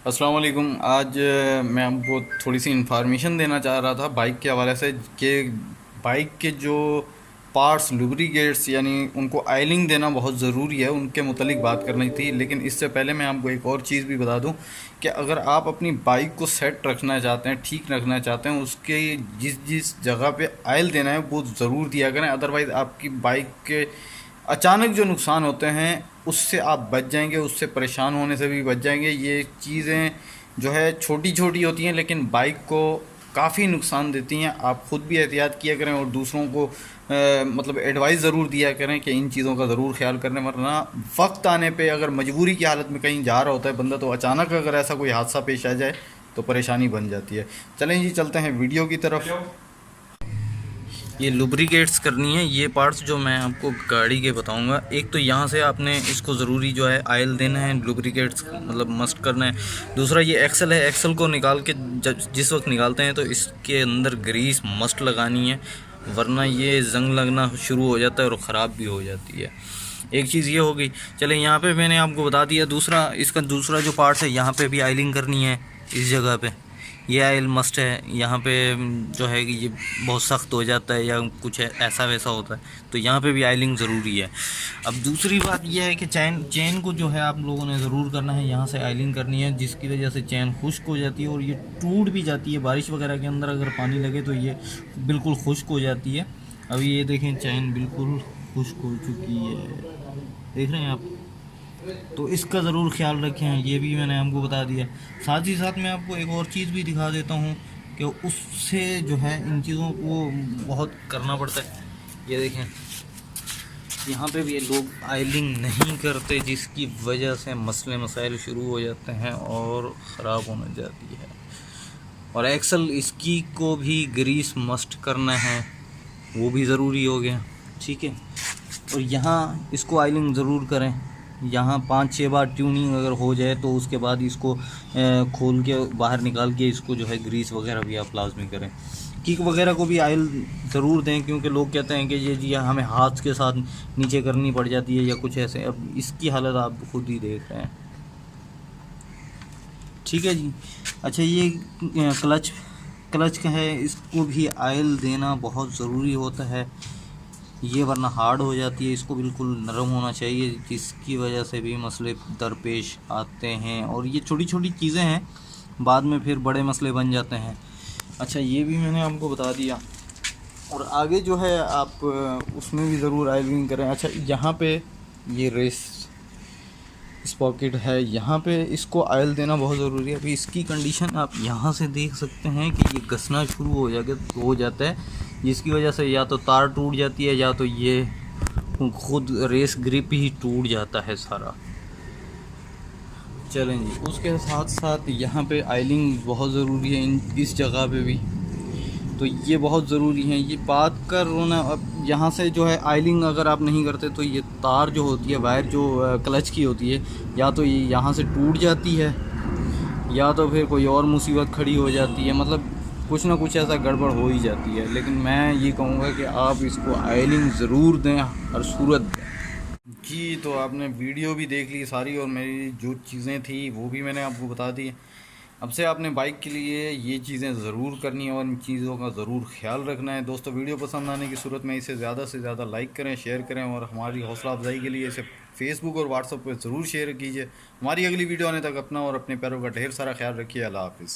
अस्सलाम वालेकुम। आज मैं आपको थोड़ी सी इन्फॉर्मेशन देना चाह रहा था बाइक के हवाले से कि बाइक के जो पार्ट्स लुब्रिकेट्स यानी उनको आयलिंग देना बहुत ज़रूरी है, उनके मुतलिक बात करनी थी। लेकिन इससे पहले मैं आपको एक और चीज़ भी बता दूं कि अगर आप अपनी बाइक को सेट रखना चाहते हैं, ठीक रखना चाहते हैं, उसके जिस जिस जगह पे आयल देना है वो ज़रूर दिया करें। अदरवाइज़ आपकी बाइक के अचानक जो नुकसान होते हैं उससे आप बच जाएंगे, उससे परेशान होने से भी बच जाएंगे। ये चीज़ें जो है छोटी छोटी होती हैं लेकिन बाइक को काफ़ी नुकसान देती हैं। आप ख़ुद भी एहतियात किया करें और दूसरों को मतलब एडवाइस ज़रूर दिया करें कि इन चीज़ों का ज़रूर ख्याल करने, वरना वक्त आने पे अगर मजबूरी की हालत में कहीं जा रहा होता है बंदा तो अचानक अगर ऐसा कोई हादसा पेश आ जाए तो परेशानी बन जाती है। चलें जी, चलते हैं वीडियो की तरफ। ये लुब्रिकेट्स करनी है, ये पार्ट्स जो मैं आपको गाड़ी के बताऊंगा। एक तो यहाँ से आपने इसको ज़रूरी जो है आयल देना है, लुब्रिकेट्स मतलब मस्ट करना है। दूसरा ये एक्सल है, एक्सल को निकाल के जिस वक्त निकालते हैं तो इसके अंदर ग्रीस मस्ट लगानी है, वरना ये जंग लगना शुरू हो जाता है और ख़राब भी हो जाती है। एक चीज़ ये हो गई। चले यहाँ पे मैंने आपको बता दिया। दूसरा इसका दूसरा जो पार्ट्स है यहाँ पे भी आयलिंग करनी है। इस जगह पे ये आयल मस्ट है। यहाँ पे जो है कि ये बहुत सख्त हो जाता है या कुछ ऐसा वैसा होता है तो यहाँ पे भी आयलिंग ज़रूरी है। अब दूसरी बात यह है कि चैन को जो है आप लोगों ने ज़रूर करना है, यहाँ से आयलिंग करनी है, जिसकी वजह से चैन खुश्क हो जाती है और ये टूट भी जाती है। बारिश वगैरह के अंदर अगर पानी लगे तो ये बिल्कुल खुश्क हो जाती है। अभी ये देखें चैन बिल्कुल खुश्क हो चुकी है, देख रहे हैं आप। तो इसका ज़रूर ख्याल रखें, ये भी मैंने आपको बता दिया। साथ ही साथ मैं आपको एक और चीज़ भी दिखा देता हूँ कि उससे जो है इन चीज़ों को बहुत करना पड़ता है। ये देखें यहाँ पे भी लोग आयलिंग नहीं करते, जिसकी वजह से मसले मसाइल शुरू हो जाते हैं और ख़राब होने जाती है। और एक्सल इसकी को भी ग्रीस मस्ट करना है, वो भी ज़रूरी हो गया, ठीक है। और यहाँ इसको आयलिंग ज़रूर करें। यहाँ 5-6 बार ट्यूनिंग अगर हो जाए तो उसके बाद इसको खोल के बाहर निकाल के इसको जो है ग्रीस वगैरह भी आप लाजमी करें। किक वगैरह को भी आयल ज़रूर दें, क्योंकि लोग कहते हैं कि ये जी हमें हाथ के साथ नीचे करनी पड़ जाती है या कुछ ऐसे। अब इसकी हालत आप खुद ही देख रहे हैं, ठीक है जी। अच्छा, ये क्लच का है, इसको भी आयल देना बहुत ज़रूरी होता है, ये वरना हार्ड हो जाती है। इसको बिल्कुल नरम होना चाहिए, जिसकी वजह से भी मसले दरपेश आते हैं। और ये छोटी छोटी चीज़ें हैं, बाद में फिर बड़े मसले बन जाते हैं। अच्छा, ये भी मैंने आपको बता दिया। और आगे जो है आप उसमें भी ज़रूर आयलिंग करें। अच्छा, यहाँ पे ये रेस स्पॉकेट है, यहाँ पे इसको आयल देना बहुत ज़रूरी है। अभी इसकी कंडीशन आप यहाँ से देख सकते हैं कि ये घसना शुरू हो जाता है, जिसकी वजह से या तो तार टूट जाती है या तो ये खुद रेस ग्रिप ही टूट जाता है सारा। चलें जी, उसके साथ साथ यहाँ पे आयलिंग बहुत ज़रूरी है, इस जगह पे भी तो ये बहुत ज़रूरी है। ये बात कर रोना। अब यहाँ से जो है आयलिंग अगर आप नहीं करते तो ये तार जो होती है, वायर जो क्लच की होती है, या तो ये यहाँ से टूट जाती है या तो फिर कोई और मुसीबत खड़ी हो जाती है। मतलब कुछ ना कुछ ऐसा गड़बड़ हो ही जाती है। लेकिन मैं ये कहूँगा कि आप इसको आयलिंग ज़रूर दें, हर सूरत दें जी। तो आपने वीडियो भी देख ली सारी और मेरी जो चीज़ें थी वो भी मैंने आपको बता दी। अब से आपने बाइक के लिए ये चीज़ें ज़रूर करनी है और इन चीज़ों का ज़रूर ख्याल रखना है। दोस्तों, वीडियो पसंद आने की सूरत में इसे ज़्यादा से ज़्यादा लाइक करें, शेयर करें और हमारी हौसला अफजाई के लिए इसे फेसबुक और व्हाट्सएप पर ज़रूर शेयर कीजिए। हमारी अगली वीडियो आने तक अपना और अपने पैरों का ढेर सारा ख्याल रखिए। अल्लाह हाफिज़।